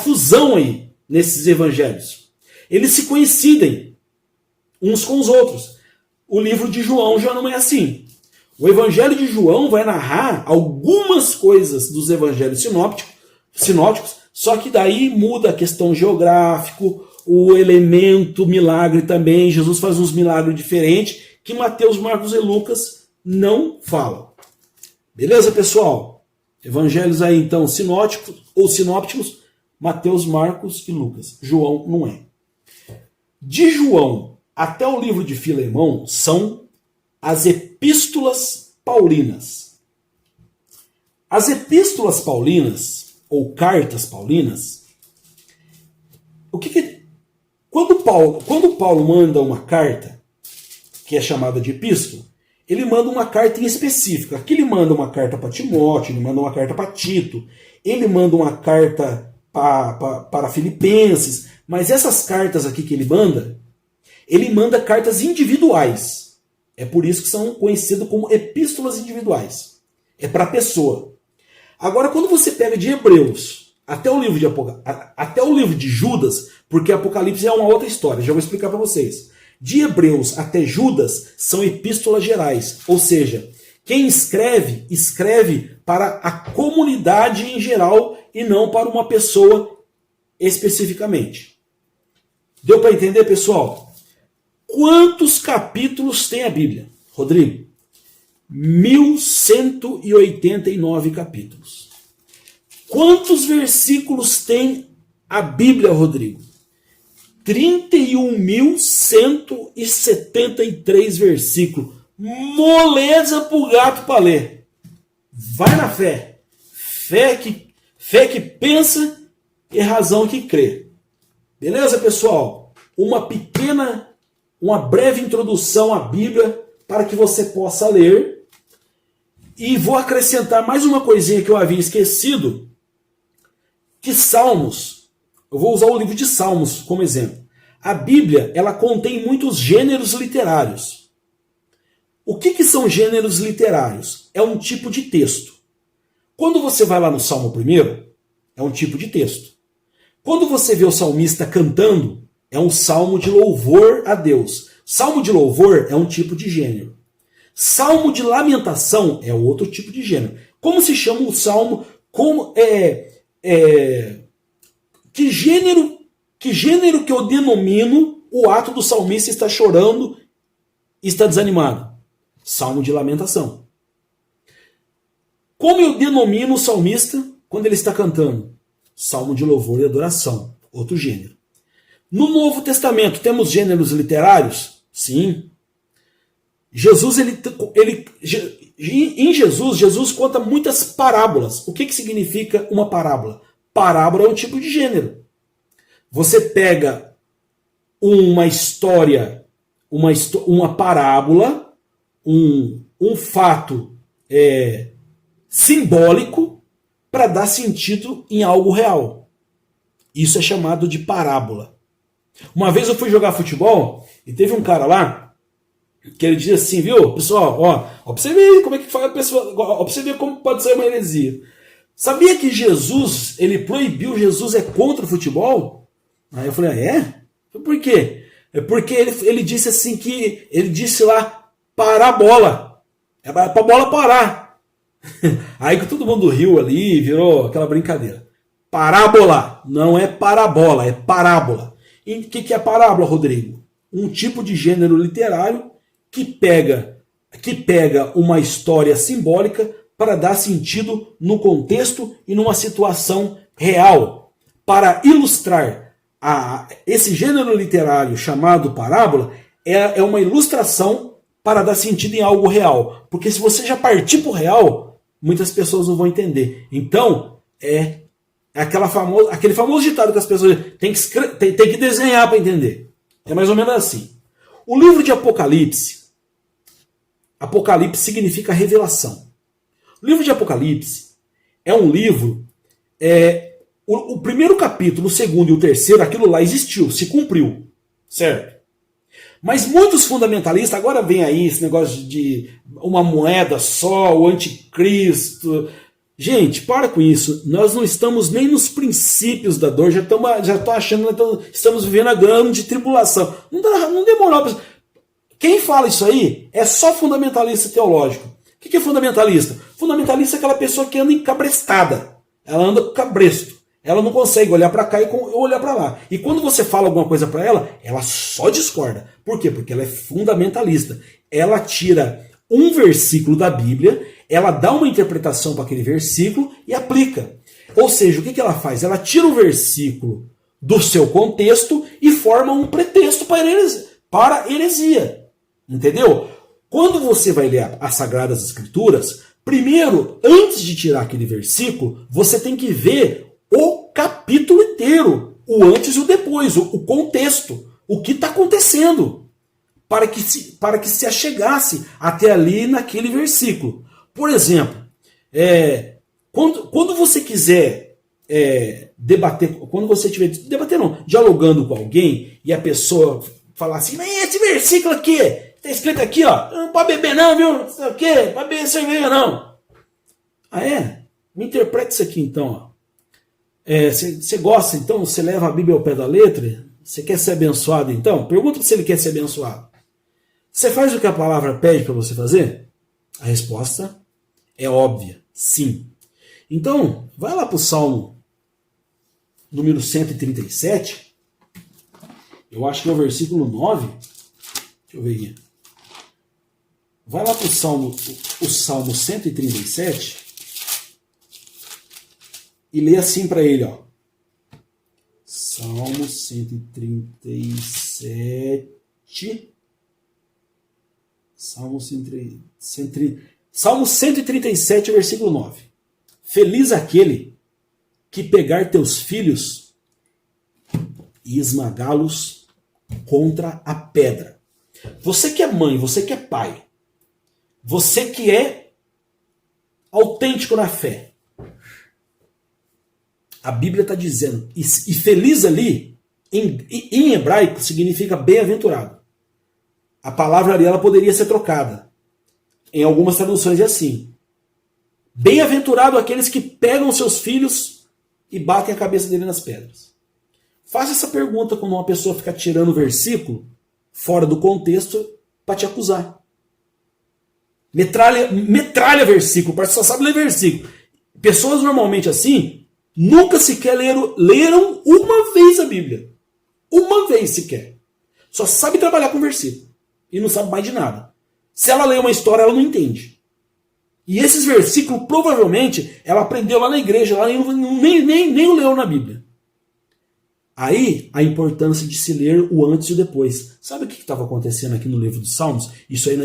fusão aí nesses evangelhos. Eles se coincidem uns com os outros. O livro de João já não é assim. O Evangelho de João vai narrar algumas coisas dos evangelhos sinópticos, só que daí muda a questão geográfica, o elemento milagre também. Jesus faz uns milagres diferentes que Mateus, Marcos e Lucas não falam. Beleza, pessoal? Evangelhos aí, então, sinópticos, Mateus, Marcos e Lucas. João não é. De João até o livro de Filemão são as epístolas paulinas. As epístolas paulinas, ou cartas paulinas, quando Paulo manda uma carta, que é chamada de epístola, ele manda uma carta em específico. Aqui ele manda uma carta para Timóteo, ele manda uma carta para Tito, ele manda uma carta para Filipenses, mas essas cartas aqui que ele manda cartas individuais. É por isso que são conhecidas como epístolas individuais. É para a pessoa. Agora, quando você pega de Hebreus até o livro de Judas, porque Apocalipse é uma outra história, já vou explicar para vocês. De Hebreus até Judas são epístolas gerais, ou seja, quem escreve, escreve para a comunidade em geral e não para uma pessoa especificamente. Deu para entender, pessoal? Quantos capítulos tem a Bíblia, Rodrigo? 1189 capítulos. Quantos versículos tem a Bíblia, Rodrigo? 31.173 versículos. Moleza pro gato para ler. Vai na fé. Fé que pensa e razão que crê. Beleza, pessoal? Uma breve introdução à Bíblia para que você possa ler. E vou acrescentar mais uma coisinha que eu havia esquecido, que Salmos, eu vou usar o livro de Salmos como exemplo. A Bíblia, ela contém muitos gêneros literários. O que são gêneros literários? É um tipo de texto. Quando você vai lá no Salmo 1, é um tipo de texto. Quando você vê o salmista cantando, é um salmo de louvor a Deus. Salmo de louvor é um tipo de gênero. Salmo de lamentação é outro tipo de gênero. Como se chama o salmo? Que gênero que eu denomino o ato do salmista estar chorando e está desanimado? Salmo de lamentação. Como eu denomino o salmista quando ele está cantando? Salmo de louvor e adoração, outro gênero. No Novo Testamento temos gêneros literários? Sim. Em Jesus conta muitas parábolas. O que significa uma parábola? Parábola é um tipo de gênero. Você pega uma história, uma parábola, um fato simbólico para dar sentido em algo real. Isso é chamado de parábola. Uma vez eu fui jogar futebol e teve um cara lá que ele dizia assim, viu, pessoal, ó pra você ver como é que faz a pessoa, ó pra você ver como pode ser uma heresia. Sabia que Jesus, ele proibiu, Jesus é contra o futebol? Aí eu falei, Por quê? É porque ele disse assim que, ele disse lá, parar a bola. É pra bola parar. Aí que todo mundo riu ali, virou aquela brincadeira. Parábola, não é parabola, é parábola. E o que é parábola, Rodrigo? Um tipo de gênero literário que pega uma história simbólica para dar sentido no contexto e numa situação real. Para ilustrar esse gênero literário chamado parábola, é uma ilustração para dar sentido em algo real. Porque se você já partir para o real, muitas pessoas não vão entender. Então, aquele famoso ditado que as pessoas têm que desenhar para entender. É mais ou menos assim. O livro de Apocalipse significa revelação. O livro de Apocalipse é um livro, o primeiro capítulo, o segundo e o terceiro, aquilo lá existiu, se cumpriu, certo? Mas muitos fundamentalistas, agora vem aí esse negócio de uma moeda só, o anticristo. Gente, para com isso. Nós não estamos nem nos princípios da dor, já estou achando que estamos vivendo a grande tribulação. Não demorou. Quem fala isso aí é só fundamentalista teológico. O que é fundamentalista? Fundamentalista é aquela pessoa que anda encabrestada. Ela anda com cabresto. Ela não consegue olhar para cá e olhar para lá. E quando você fala alguma coisa para ela, ela só discorda. Por quê? Porque ela é fundamentalista. Ela tira um versículo da Bíblia, ela dá uma interpretação para aquele versículo e aplica. Ou seja, o que ela faz? Ela tira o versículo do seu contexto e forma um pretexto para heresia. Entendeu? Quando você vai ler as Sagradas Escrituras, primeiro, antes de tirar aquele versículo, você tem que ver o capítulo inteiro, o antes e o depois, o contexto, o que está acontecendo, para que se achegasse até ali naquele versículo. Por exemplo, quando você quiser debater, quando você estiver dialogando com alguém e a pessoa falar assim, mas esse versículo aqui, está escrito aqui, ó, não pode beber não, viu? Não sei o quê, não pode beber cerveja não. Ah é? Me interprete isso aqui então, ó. Você gosta, então? Você leva a Bíblia ao pé da letra? Você quer ser abençoado, então? Pergunta se ele quer ser abençoado. Você faz o que a palavra pede para você fazer? A resposta é óbvia, sim. Então, vai lá para o Salmo número 137. Eu acho que é o versículo 9. Deixa eu ver aqui. Vai lá para o Salmo 137. E lê assim para ele, ó. Salmo 137. Salmo 137, versículo 9. Feliz aquele que pegar teus filhos e esmagá-los contra a pedra. Você que é mãe, você que é pai, você que é autêntico na fé, a Bíblia está dizendo, e feliz ali, em hebraico, significa bem-aventurado. A palavra ali ela poderia ser trocada. Em algumas traduções é assim. Bem-aventurado aqueles que pegam seus filhos e batem a cabeça dele nas pedras. Faça essa pergunta quando uma pessoa fica tirando o versículo fora do contexto para te acusar. Metralha versículo, parece que só sabe ler versículo. Pessoas normalmente assim nunca sequer leram uma vez a Bíblia. Uma vez sequer. Só sabe trabalhar com versículo. E não sabe mais de nada. Se ela lê uma história, ela não entende. E esses versículos, provavelmente, ela aprendeu lá na igreja, ela nem o leu na Bíblia. Aí, a importância de se ler o antes e o depois. Sabe o que estava acontecendo aqui no livro dos Salmos? Isso aí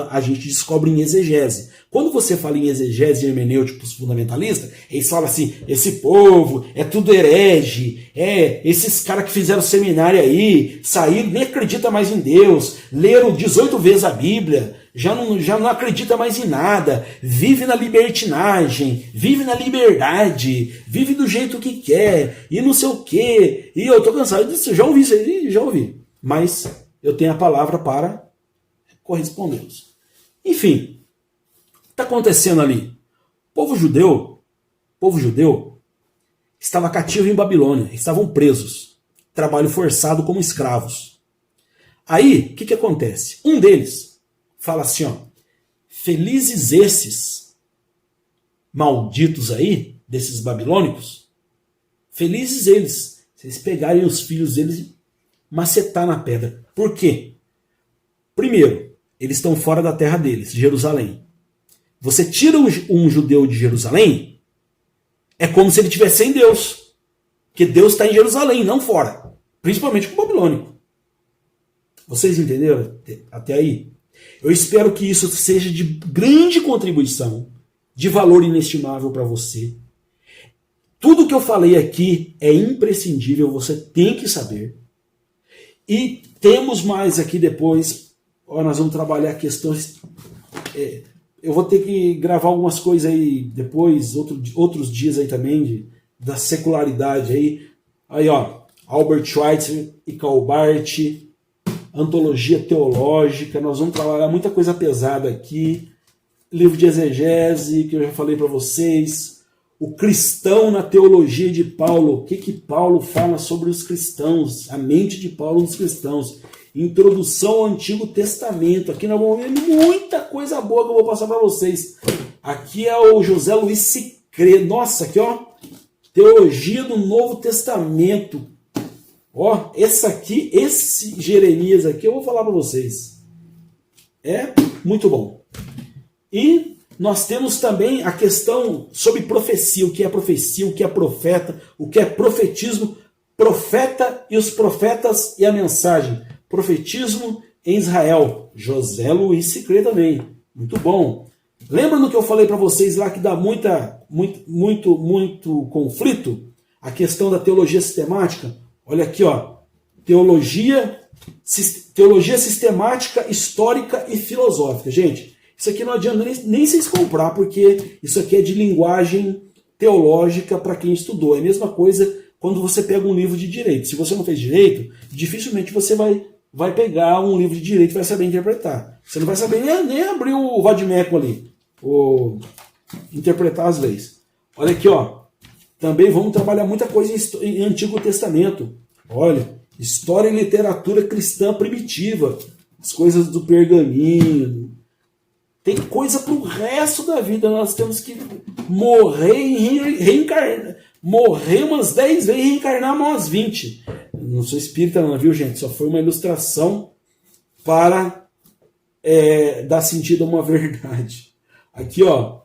a gente descobre em exegese. Quando você fala em exegese e hermenêuticos fundamentalistas, eles falam assim, esse povo é tudo herege, esses caras que fizeram seminário aí, saíram, nem acredita mais em Deus, leram 18 vezes a Bíblia, já não acredita mais em nada, vive na libertinagem, vive na liberdade, vive do jeito que quer, e não sei o quê. E eu tô cansado disso, já ouvi isso aí, já ouvi. Mas eu tenho a palavra para correspondê-los. Enfim, o que está acontecendo ali? O povo judeu estava cativo em Babilônia, estavam presos, trabalho forçado como escravos. Aí, o que acontece? Um deles fala assim, ó, felizes esses malditos aí, desses babilônicos, felizes eles, se eles pegarem os filhos deles e macetar na pedra. Por quê? Primeiro, eles estão fora da terra deles, de Jerusalém. Você tira um judeu de Jerusalém, é como se ele estivesse sem Deus. Porque Deus está em Jerusalém, não fora. Principalmente com o babilônico. Vocês entenderam até aí? Eu espero que isso seja de grande contribuição, de valor inestimável para você. Tudo que eu falei aqui é imprescindível, você tem que saber. E temos mais aqui depois, nós vamos trabalhar questões... eu vou ter que gravar algumas coisas aí depois, outros dias aí também, da secularidade aí. Aí, ó, Albert Schweitzer e Calbart, antologia teológica, nós vamos trabalhar muita coisa pesada aqui, livro de exegese, que eu já falei para vocês, o cristão na teologia de Paulo, o que Paulo fala sobre os cristãos, a mente de Paulo nos cristãos. Introdução ao Antigo Testamento. Aqui nós vamos ver muita coisa boa que eu vou passar para vocês. Aqui é o José Luiz Sicré. Nossa, aqui ó, Teologia do Novo Testamento. Ó, esse Jeremias aqui eu vou falar para vocês. É muito bom. E nós temos também a questão sobre profecia, o que é profecia, o que é profeta, o que é profetismo, profeta e os profetas e a mensagem. Profetismo em Israel. José Luiz Sicré também. Muito bom. Lembra do que eu falei para vocês lá que dá muito conflito? A questão da teologia sistemática? Olha aqui, ó. Teologia sistemática, histórica e filosófica. Gente, isso aqui não adianta nem vocês comprar, porque isso aqui é de linguagem teológica para quem estudou. É a mesma coisa quando você pega um livro de direito. Se você não fez direito, dificilmente você vai pegar um livro de direito e vai saber interpretar. Você não vai saber nem abrir o vadimeco ali, ou interpretar as leis. Olha aqui, ó. Também vamos trabalhar muita coisa em Antigo Testamento. Olha, história e literatura cristã primitiva. As coisas do pergaminho. Tem coisa para o resto da vida. Nós temos que morrer e reencarnar. Morrer umas 10 vezes e reencarnar umas 20. Não sou espírita não, viu, gente? Só foi uma ilustração para dar sentido a uma verdade. Aqui, ó.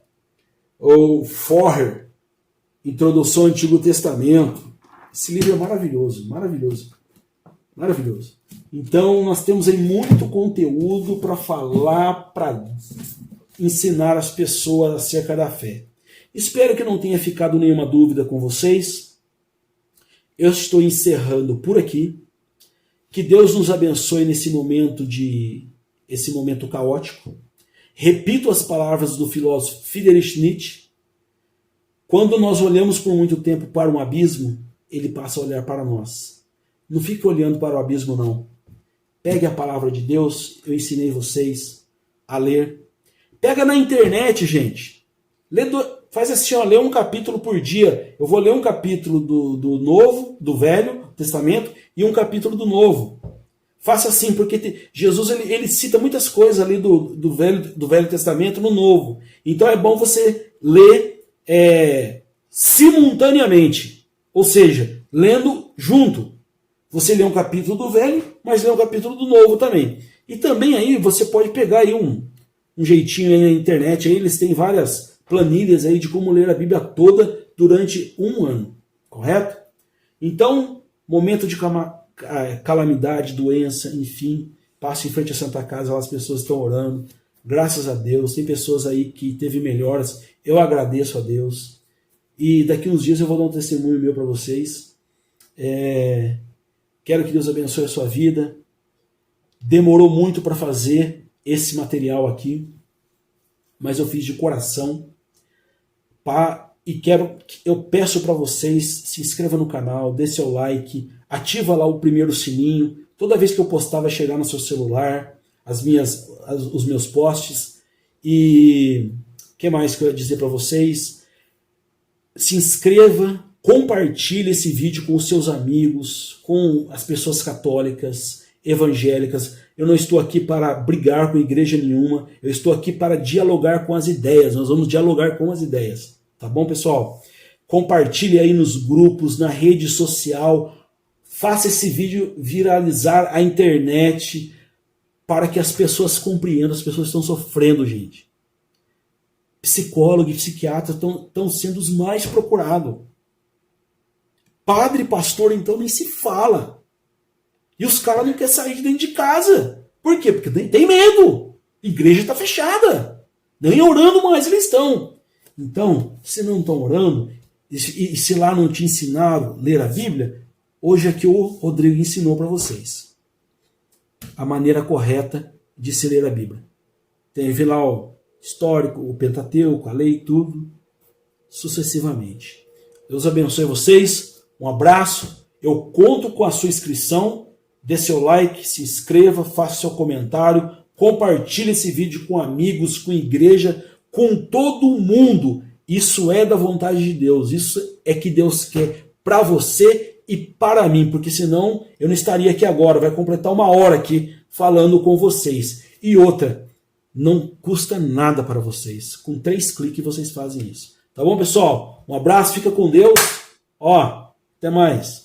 O Forrer, Introdução ao Antigo Testamento. Esse livro é maravilhoso, maravilhoso. Maravilhoso. Então, nós temos aí muito conteúdo para falar, para ensinar as pessoas acerca da fé. Espero que não tenha ficado nenhuma dúvida com vocês. Eu estou encerrando por aqui. Que Deus nos abençoe nesse momento caótico. Repito as palavras do filósofo Friedrich Nietzsche. Quando nós olhamos por muito tempo para um abismo, ele passa a olhar para nós. Não fique olhando para o abismo, não. Pegue a palavra de Deus, eu ensinei vocês a ler. Pega na internet, gente. Faz assim, ó, lê um capítulo por dia. Eu vou ler um capítulo do Novo, do Velho Testamento, e um capítulo do Novo. Faça assim, porque Jesus ele cita muitas coisas ali do Velho Testamento no Novo. Então é bom você ler simultaneamente. Ou seja, lendo junto. Você lê um capítulo do Velho, mas lê um capítulo do Novo também. E também aí você pode pegar aí um jeitinho aí na internet. Aí eles têm várias planilhas aí de como ler a Bíblia toda durante um ano. Correto? Então, momento de calamidade, doença, enfim, passe em frente à Santa Casa, as pessoas estão orando. Graças a Deus. Tem pessoas aí que teve melhoras. Eu agradeço a Deus. E daqui uns dias eu vou dar um testemunho meu para vocês. Quero que Deus abençoe a sua vida. Demorou muito para fazer esse material aqui, mas eu fiz de coração. Eu peço para vocês, se inscreva no canal, dê seu like, ativa lá o primeiro sininho. Toda vez que eu postar vai chegar no seu celular, os meus posts. E o que mais que eu ia dizer para vocês? Se inscreva, compartilhe esse vídeo com os seus amigos, com as pessoas católicas, evangélicas. Eu não estou aqui para brigar com igreja nenhuma, eu estou aqui para dialogar com as ideias. Nós vamos dialogar com as ideias. Tá bom, pessoal? Compartilhe aí nos grupos, na rede social. Faça esse vídeo viralizar a internet para que as pessoas compreendam. As pessoas estão sofrendo, gente. Psicólogo e psiquiatra estão sendo os mais procurados. Padre e pastor, então, nem se fala. E os caras não querem sair de dentro de casa. Por quê? Porque tem medo. A igreja está fechada. Nem orando mais eles estão. Então, se não estão orando, e se lá não te ensinaram a ler a Bíblia, hoje aqui o Rodrigo ensinou para vocês a maneira correta de se ler a Bíblia. Tem lá o histórico, o Pentateuco, a lei, tudo, sucessivamente. Deus abençoe vocês. Um abraço. Eu conto com a sua inscrição. Dê seu like, se inscreva, faça seu comentário, compartilhe esse vídeo com amigos, com igreja, com todo mundo. Isso é da vontade de Deus. Isso é que Deus quer para você e para mim, porque senão eu não estaria aqui agora, vai completar 1 hora aqui falando com vocês. E outra, não custa nada para vocês. Com 3 cliques vocês fazem isso. Tá bom, pessoal? Um abraço, fica com Deus. Ó, até mais.